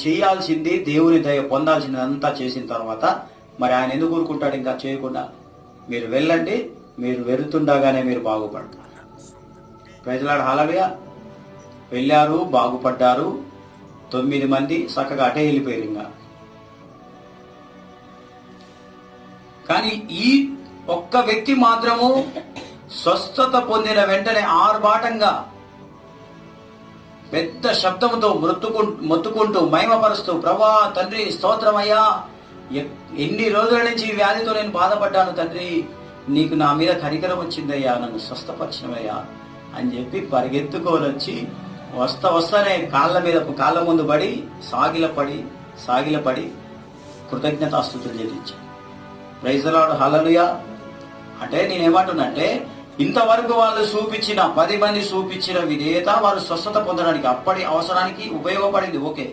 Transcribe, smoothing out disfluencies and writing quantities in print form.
చేయాల్సింది దేవుని దయ పొందాల్సింది అంతా చేసిన తర్వాత మరి ఆయన ఎందుకు ఊరుకుంటాడు ఇంకా చేయకుండా? మీరు వెళ్ళండి, మీరు వెళుతుండగానే మీరు బాగుపడతారు. ప్రజలాడు హల్లెలూయా. వెళ్ళారు, బాగుపడ్డారు. 9 మంది చక్కగా అటే వెళ్ళిపోయారు. ఇంకా కానీ ఈ ఒక్క వ్యక్తి మాత్రము స్వస్థత పొందిన వెంటనే ఆర్భాటంగా పెద్ద శబ్దముతో మొత్తుకుంటూ మహిమపరుస్తూ, ప్రభా తండ్రి స్తోత్రమయ్యా, ఎన్ని రోజుల నుంచి ఈ వ్యాధితో నేను బాధపడ్డాను తండ్రి, నీకు నా మీద కనికరం వచ్చిందయ్యా, నన్ను స్వస్థపరిచినవయ్యా అని చెప్పి పరిగెత్తుకోనొచ్చి వస్తానే కాళ్ళ ముందు పడి సాగిలపడి కృతజ్ఞతాస్తుతులు చెల్లించాను. ప్రైజ్ ది లార్డ్, హల్లెలూయా. అంటే నేనేమంటున్నంటే, ఇంతవరకు వాళ్ళు చూపించిన 10 మంది చూపించిన విధేయత వారు స్వస్థత పొందడానికి అప్పటి అవసరానికి ఉపయోగపడింది, ఓకే.